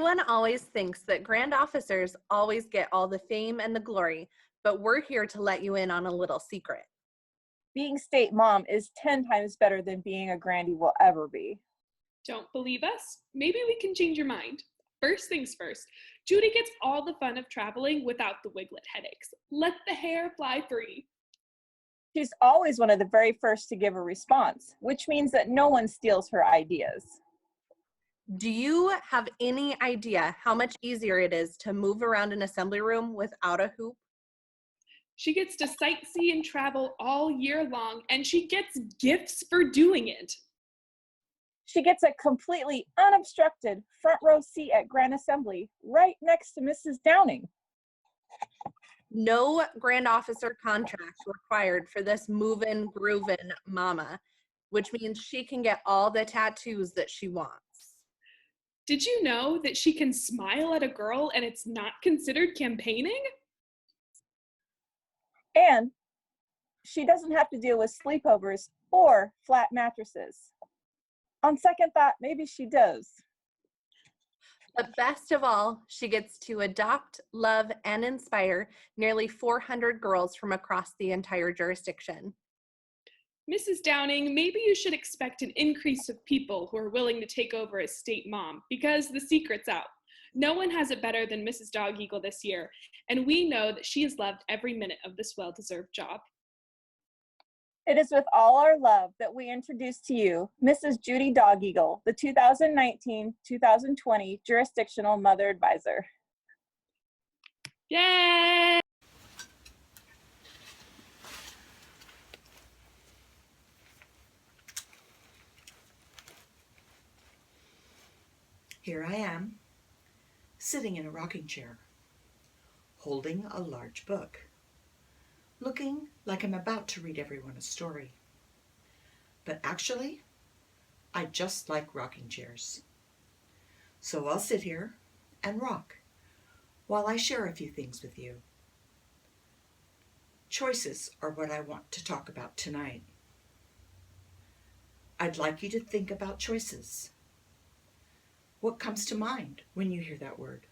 Everyone always thinks that grand officers always get all the fame and the glory, but we're here to let you in on a little secret. Being state mom is 10 times better than being a grandie will ever be. Don't believe us? Maybe we can change your mind. First things first, Judy gets all the fun of traveling without the wiglet headaches. Let the hair fly free. She's always one of the very first to give a response, which means that no one steals her ideas. Do you have any idea how much easier it is to move around an assembly room without a hoop? She gets to sightsee and travel all year long, and she gets gifts for doing it. She gets a completely unobstructed front row seat at Grand Assembly right next to Mrs. Downing. No grand officer contract required for this movin', groovin' mama, which means she can get all the tattoos that she wants. Did you know that she can smile at a girl and it's not considered campaigning? And she doesn't have to deal with sleepovers or flat mattresses. On second thought, maybe she does. But best of all, she gets to adopt, love, and inspire nearly 400 girls from across the entire jurisdiction. Mrs. Downing, maybe you should expect an increase of people who are willing to take over as state mom, because the secret's out. No one has it better than Mrs. Dogeagle this year, and we know that she has loved every minute of this well-deserved job. It is with all our love that we introduce to you Mrs. Judy Dogeagle, the 2019-2020 Jurisdictional Mother Advisor. Yay! Here I am, sitting in a rocking chair, holding a large book, looking like I'm about to read everyone a story. But actually, I just like rocking chairs. So I'll sit here and rock while I share a few things with you. Choices are what I want to talk about tonight. I'd like you to think about choices. What comes to mind when you hear that word?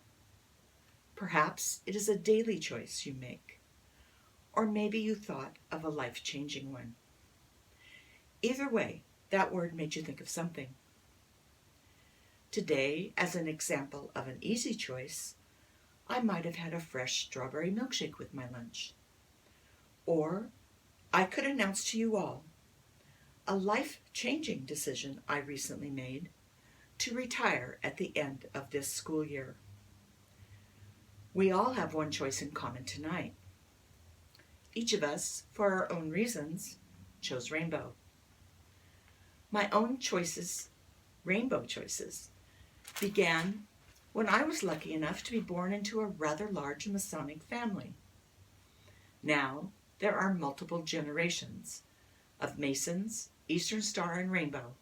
Perhaps it is a daily choice you make, or maybe you thought of a life-changing one. Either way, that word made you think of something. Today, as an example of an easy choice, I might have had a fresh strawberry milkshake with my lunch. Or I could announce to you all a life-changing decision I recently made to retire at the end of this school year. We all have one choice in common tonight. Each of us, for our own reasons, chose rainbow. My own choices, rainbow choices, began when I was lucky enough to be born into a rather large Masonic family. Now, there are multiple generations of Masons, Eastern Star, and Rainbow,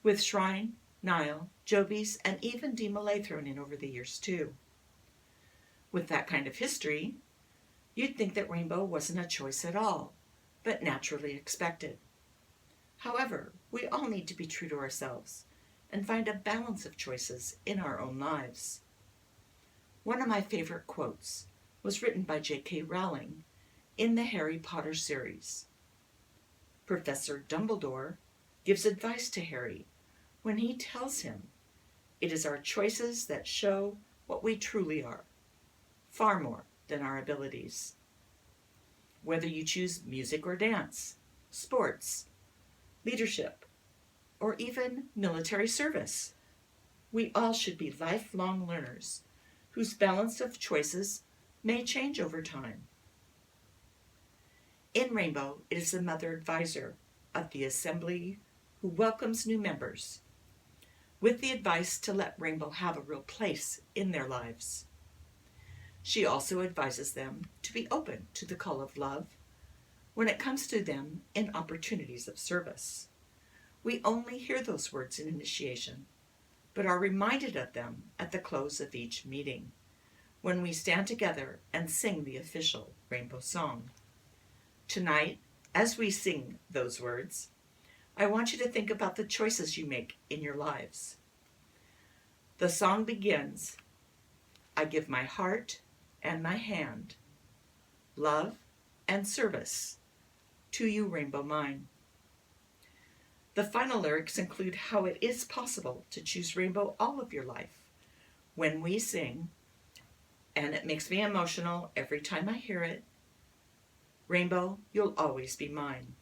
with Shrine, Nile, Jobies, and even D. Malay thrown in over the years too. With that kind of history, you'd think that rainbow wasn't a choice at all, but naturally expected. However, we all need to be true to ourselves and find a balance of choices in our own lives. One of my favorite quotes was written by J.K. Rowling in the Harry Potter series. Professor Dumbledore gives advice to Harry when he tells him it is our choices that show what we truly are, far more than our abilities. Whether you choose music or dance, sports, leadership, or even military service, we all should be lifelong learners whose balance of choices may change over time. In Rainbow, it is the Mother Advisor of the Assembly who welcomes new members with the advice to let Rainbow have a real place in their lives. She also advises them to be open to the call of love when it comes to them in opportunities of service. We only hear those words in initiation, but are reminded of them at the close of each meeting, when we stand together and sing the official Rainbow Song. Tonight, as we sing those words, I want you to think about the choices you make in your lives. The song begins, I give my heart and my hand, love and service to you, rainbow mine. The final lyrics include how it is possible to choose rainbow all of your life. When we sing, and it makes me emotional every time I hear it, rainbow, you'll always be mine.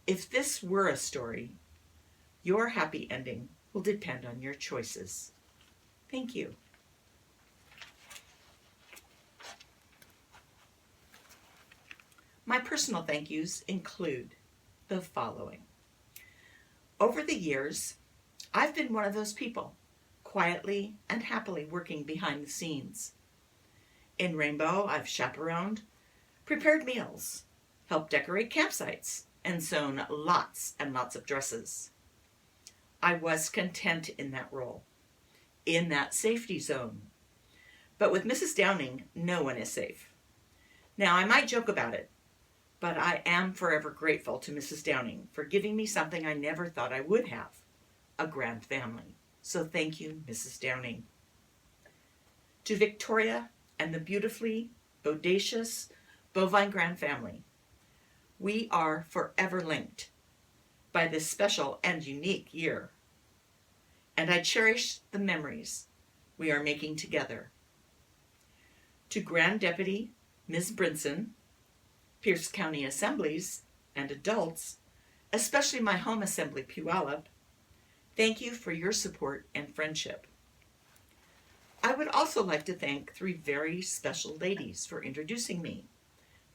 If this were a story, your happy ending will depend on your choices. Thank you. My personal thank yous include the following. Over the years, I've been one of those people, quietly and happily working behind the scenes. In Rainbow, I've chaperoned, prepared meals, helped decorate campsites, and sewn lots and lots of dresses. I was content in that role, in that safety zone. But with Mrs. Downing, no one is safe. Now, I might joke about it, but I am forever grateful to Mrs. Downing for giving me something I never thought I would have, a grand family. So thank you, Mrs. Downing. To Victoria and the beautifully bodacious bovine grand family, we are forever linked by this special and unique year. And I cherish the memories we are making together. To Grand Deputy Ms. Brinson, Pierce County Assemblies and adults, especially my home assembly, Puyallup, thank you for your support and friendship. I would also like to thank three very special ladies for introducing me,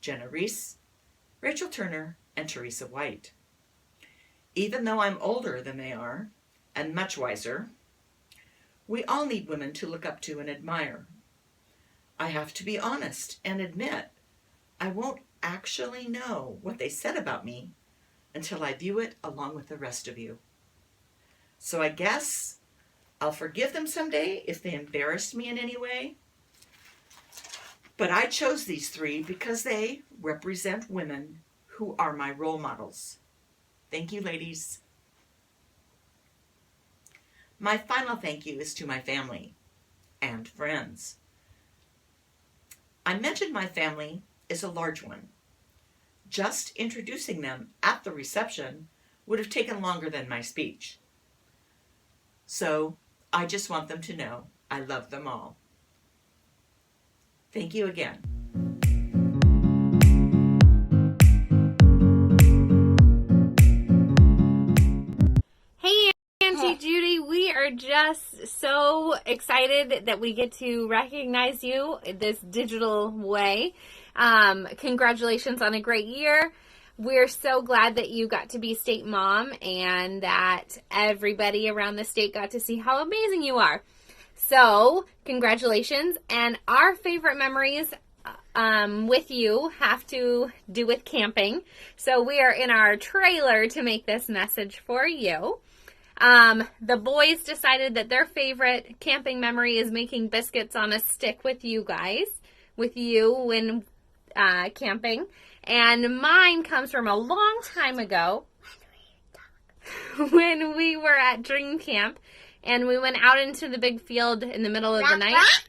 Jenna Reese, Rachel Turner, and Teresa White. Even though I'm older than they are, and much wiser, we all need women to look up to and admire. I have to be honest and admit, I won't actually know what they said about me until I view it along with the rest of you. So I guess I'll forgive them someday if they embarrassed me in any way. But I chose these three because they represent women who are my role models. Thank you, ladies. My final thank you is to my family and friends. I mentioned my family is a large one. Just introducing them at the reception would have taken longer than my speech. So I just want them to know I love them all. Thank you again. Hey, Auntie Judy, we are just so excited that we get to recognize you this digital way. Congratulations on a great year. We're so glad that you got to be state mom and that everybody around the state got to see how amazing you are. So, congratulations. And our favorite memories with you have to do with camping. So we are in our trailer to make this message for you. The boys decided that their favorite camping memory is making biscuits on a stick with you guys, with you when camping. And mine comes from a long time ago when we were at Dream Camp and we went out into the big field in the middle of the night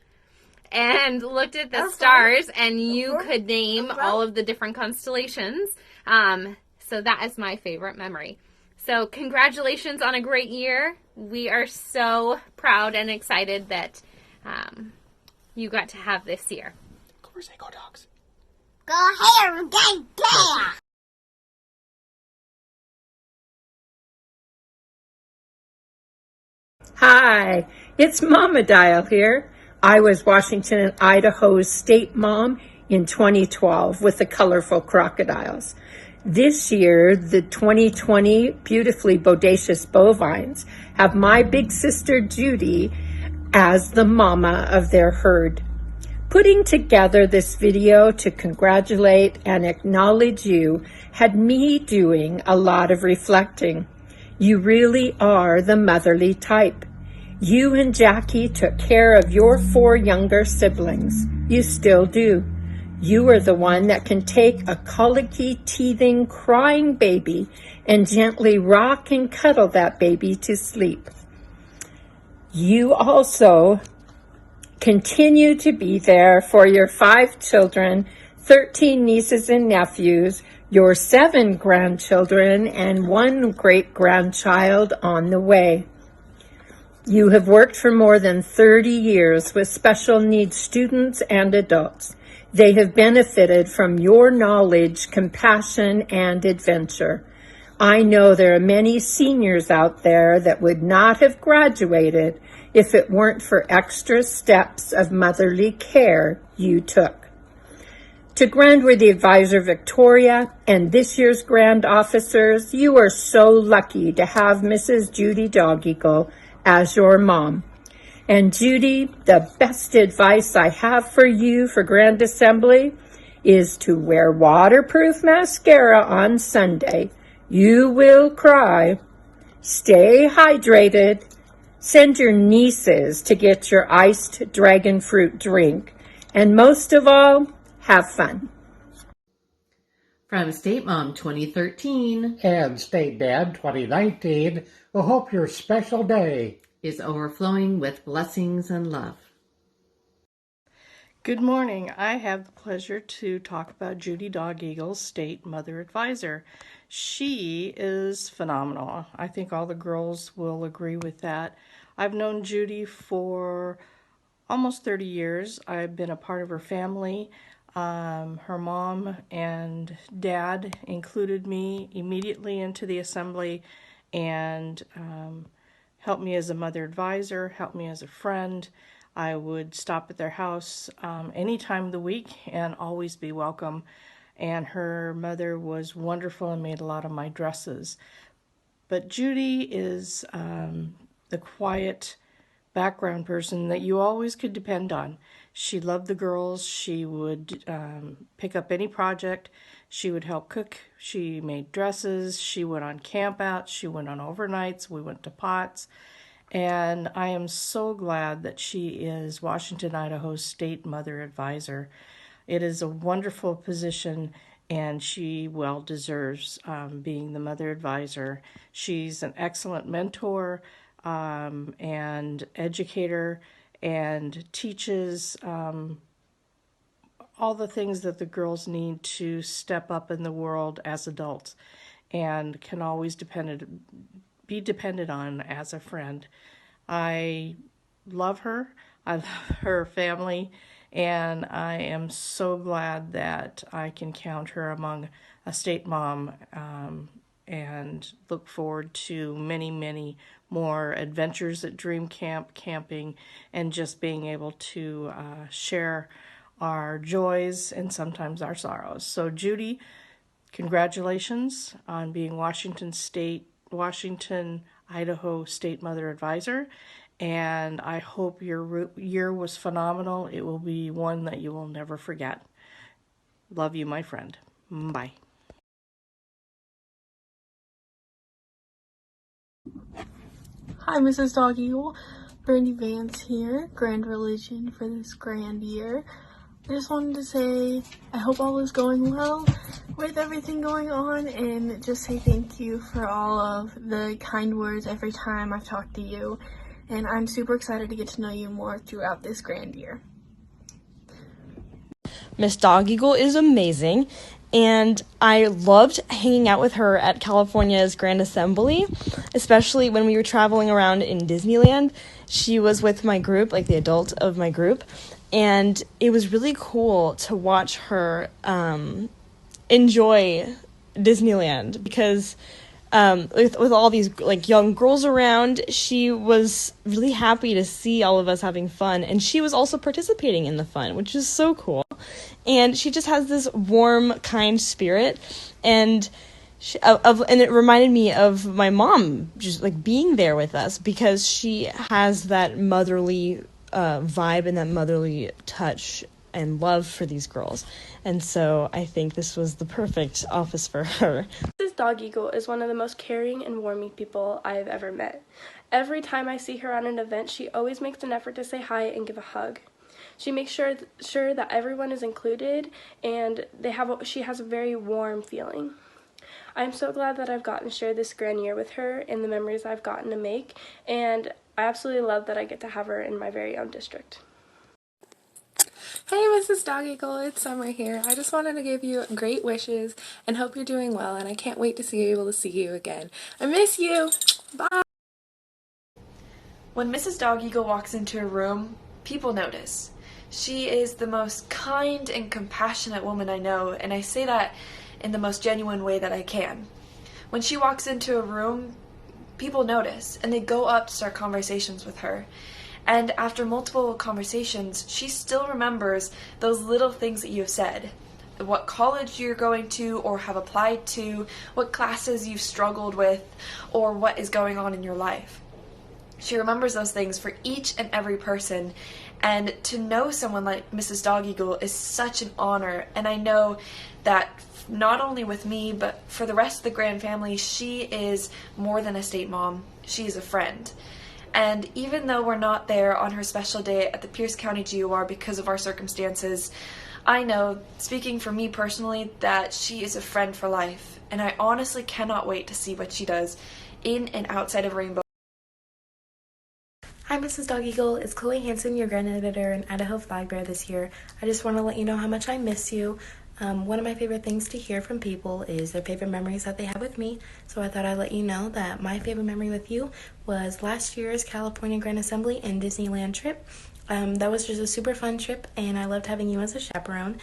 and looked at the stars, and you could name all of the different constellations. So that is my favorite memory. So congratulations on a great year. We are so proud and excited that you got to have this year. Go Dogs. Go here, go there. Hi, it's Mama Dial here. I was Washington and Idaho's state mom in 2012 with the colorful crocodiles. This year, the 2020 beautifully bodacious bovines have my big sister Judy as the mama of their herd. Putting together this video to congratulate and acknowledge you had me doing a lot of reflecting. You really are the motherly type. You and Jackie took care of your 4 younger siblings. You still do. You are the one that can take a colicky, teething, crying baby and gently rock and cuddle that baby to sleep. You also continue to be there for your 5 children, 13 nieces and nephews, your 7 grandchildren, and 1 great-grandchild on the way. You have worked for more than 30 years with special needs students and adults. They have benefited from your knowledge, compassion, and adventure. I know there are many seniors out there that would not have graduated if it weren't for extra steps of motherly care you took. To Grandworthy Advisor Victoria and this year's Grand Officers, you are so lucky to have Mrs. Judy Dogeagle as your mom. And Judy, the best advice I have for you for Grand Assembly is to wear waterproof mascara on Sunday. You will cry. Stay hydrated. Send your nieces to get your iced dragon fruit drink. And most of all, have fun. From State Mom 2013 and State Dad 2019, we hope your special day is overflowing with blessings and love. Good morning. I have the pleasure to talk about Judy Dogeagle's State Mother Advisor. She is phenomenal. I think all the girls will agree with that. I've known Judy for almost 30 years. I've been a part of her family. Her mom and dad included me immediately into the assembly and helped me as a mother advisor, helped me as a friend. I would stop at their house any time of the week and always be welcome. And her mother was wonderful and made a lot of my dresses. But Judy is the quiet background person that you always could depend on. She loved the girls. She would pick up any project. She would help cook. She made dresses. She went on campouts. She went on overnights. We went to Potts. And I am so glad that she is Washington, Idaho's State Mother Advisor. It is a wonderful position, and she well deserves being the Mother Advisor. She's an excellent mentor and educator, and teaches all the things that the girls need to step up in the world as adults, and can always be depended on as a friend. I love her. I love her family, and I am so glad that I can count her among a state mom, and look forward to many, many more adventures at Dream Camp, camping, and just being able to share our joys and sometimes our sorrows. So Judy, congratulations on being Washington, Idaho State Mother Advisor, and I hope your year was phenomenal. It will be one that you will never forget. Love you, my friend. Bye. Hi, Mrs. Dogeagle. Brandy Vance here, Grand Religion for this grand year. I just wanted to say I hope all is going well with everything going on, and just say thank you for all of the kind words every time I've talked to you. And I'm super excited to get to know you more throughout this grand year. Miss Dogeagle is amazing, and I loved hanging out with her at California's Grand Assembly, especially when we were traveling around in Disneyland. She was with my group, like the adult of my group, and it was really cool to watch her enjoy Disneyland, because with all these like young girls around, she was really happy to see all of us having fun, and she was also participating in the fun, which is so cool. And she just has this warm, kind spirit, and and it reminded me of my mom just like being there with us, because she has that motherly vibe and that motherly touch and love for these girls. And so I think this was the perfect office for her. Mrs. Dogeagle is one of the most caring and warming people I have ever met. Every time I see her at an event, she always makes an effort to say hi and give a hug. She makes sure that everyone is included, and she has a very warm feeling. I'm so glad that I've gotten to share this grand year with her and the memories I've gotten to make, and I absolutely love that I get to have her in my very own district. Hey Mrs. Dogeagle, it's Summer here. I just wanted to give you great wishes and hope you're doing well, and I can't wait to be able to see you again. I miss you! Bye! When Mrs. Dogeagle walks into a room, people notice. She is the most kind and compassionate woman I know, and I say that in the most genuine way that I can. When she walks into a room, people notice, and they go up to start conversations with her. And after multiple conversations, she still remembers those little things that you have said. What college you're going to or have applied to, what classes you've struggled with, or what is going on in your life. She remembers those things for each and every person, and to know someone like Mrs. Dogeagle is such an honor, and I know that not only with me, but for the rest of the Grand family, she is more than a state mom. She is a friend. And even though we're not there on her special day at the Pierce County GOR because of our circumstances, I know, speaking for me personally, that she is a friend for life, and I honestly cannot wait to see what she does in and outside of Rainbow. Hi Mrs. Dogeagle, it's Chloe Hansen, your Grand Editor and Idaho Flag Bearer this year. I just want to let you know how much I miss you. One of my favorite things to hear from people is their favorite memories that they have with me, so I thought I'd let you know that my favorite memory with you was last year's California Grand Assembly and Disneyland trip. That was just a super fun trip, and I loved having you as a chaperone.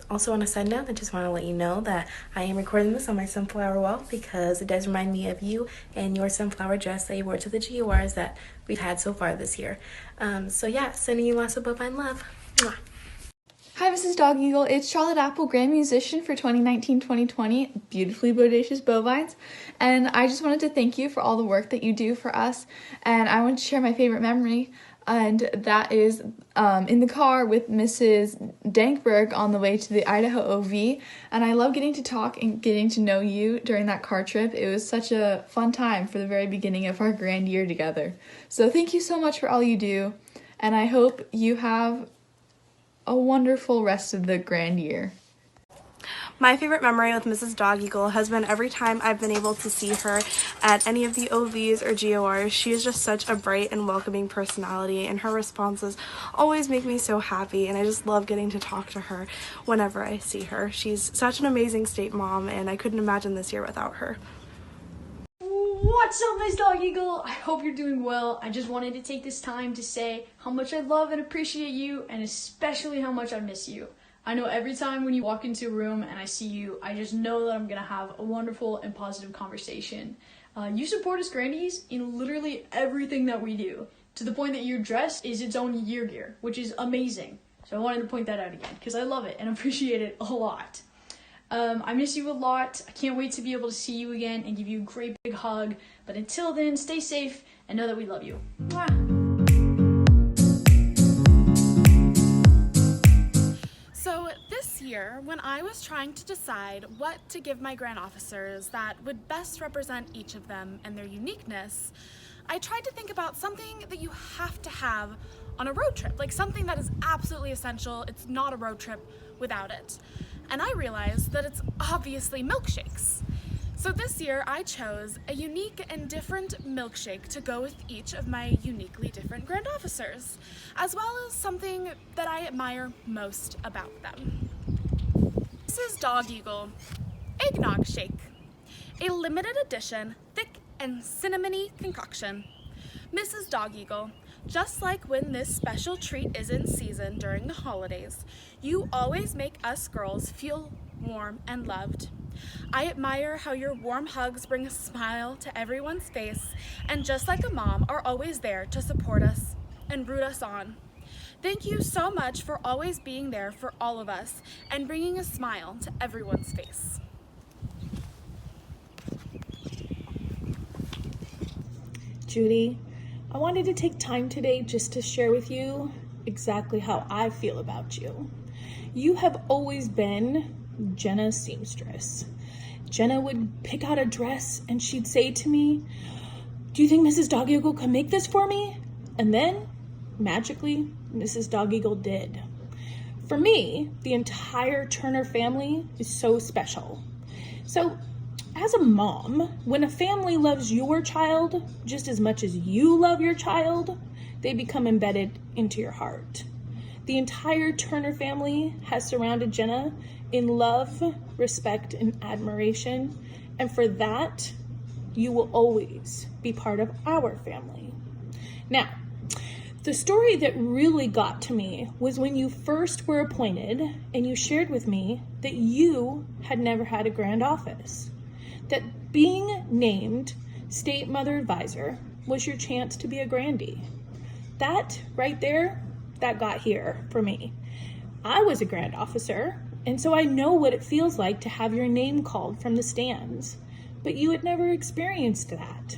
Also on a side note, I just want to let you know that I am recording this on my sunflower wall because it does remind me of you and your sunflower dress that you wore to the GORs that we've had so far this year. So yeah, sending you lots of bovine love. Mwah. Hi Mrs. Dogeagle, it's Charlotte Apple, Grand Musician for 2019-2020, beautifully Bodacious Bovines, and I just wanted to thank you for all the work that you do for us, and I want to share my favorite memory, and that is in the car with Mrs. Dankberg on the way to the Idaho OV, and I love getting to talk and getting to know you during that car trip. It was such a fun time for the very beginning of our grand year together. So thank you so much for all you do, and I hope you have a wonderful rest of the grand year. My favorite memory with Mrs. Dogeagle has been every time I've been able to see her at any of the OVs or GORs. She is just such a bright and welcoming personality, and her responses always make me so happy, and I just love getting to talk to her whenever I see her. She's such an amazing state mom, and I couldn't imagine this year without her. What's up, Miss Dogeagle? I hope you're doing well. I just wanted to take this time to say how much I love and appreciate you, and especially how much I miss you. I know every time when you walk into a room and I see you, I just know that I'm going to have a wonderful and positive conversation. You support us grandies in literally everything that we do, to the point that your dress is its own year gear, which is amazing. So I wanted to point that out again, because I love it and appreciate it a lot. I miss you a lot. I can't wait to be able to see you again and give you a great big hug. But until then, stay safe and know that we love you. Mwah. So this year, when I was trying to decide what to give my grand officers that would best represent each of them and their uniqueness, I tried to think about something that you have to have on a road trip, like something that is absolutely essential. It's not a road trip without it. And I realized that it's obviously milkshakes. So this year I chose a unique and different milkshake to go with each of my uniquely different grand officers, as well as something that I admire most about them. This is Dogeagle Eggnog Shake, a limited edition, thick and cinnamony concoction. Mrs. Dogeagle, just like when this special treat is in season during the holidays, you always make us girls feel warm and loved. I admire how your warm hugs bring a smile to everyone's face, and just like a mom, are always there to support us and root us on. Thank you so much for always being there for all of us and bringing a smile to everyone's face. Judy, I wanted to take time today just to share with you exactly how I feel about you. You have always been Jenna's seamstress. Jenna would pick out a dress and she'd say to me, "Do you think Mrs. Dogeagle can make this for me?" And then, magically, Mrs. Dogeagle did. For me, the entire Turner family is so special. So as a mom, when a family loves your child just as much as you love your child, they become embedded into your heart. The entire Turner family has surrounded Jenna in love, respect, and admiration, and for that, you will always be part of our family. Now, the story that really got to me was when you first were appointed and you shared with me that you had never had a grand office, that being named State Mother Advisor was your chance to be a grandee. That right there, that got here for me. I was a grand officer, and so I know what it feels like to have your name called from the stands, but you had never experienced that.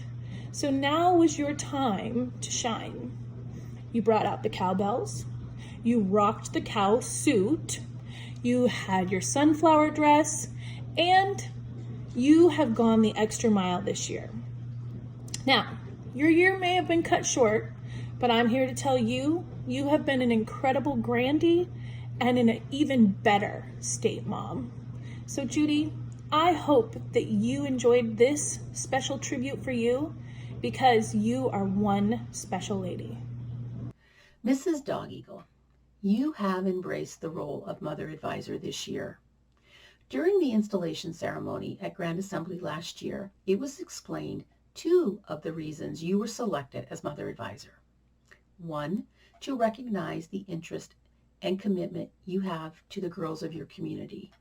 So now was your time to shine. You brought out the cowbells, you rocked the cow suit, you had your sunflower dress, and you have gone the extra mile this year. Now, your year may have been cut short, but I'm here to tell you, you have been an incredible grandee and an even better state mom. So Judy, I hope that you enjoyed this special tribute for you because you are one special lady. Mrs. Dogeagle, you have embraced the role of Mother Advisor this year. During the installation ceremony at Grand Assembly last year, it was explained 2 of the reasons you were selected as Mother Advisor. 1, to recognize the interest and commitment you have to the girls of your community.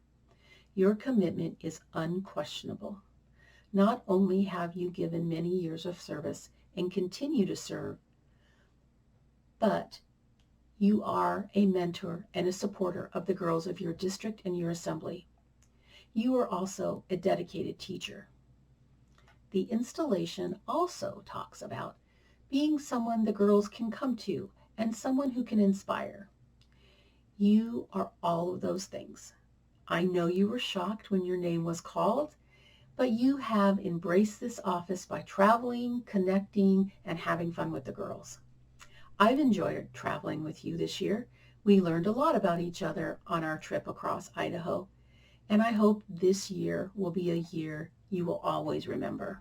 Your commitment is unquestionable. Not only have you given many years of service and continue to serve, but you are a mentor and a supporter of the girls of your district and your assembly. You are also a dedicated teacher. The installation also talks about being someone the girls can come to and someone who can inspire. You are all of those things. I know you were shocked when your name was called, but you have embraced this office by traveling, connecting, and having fun with the girls. I've enjoyed traveling with you this year. We learned a lot about each other on our trip across Idaho, and I hope this year will be a year you will always remember.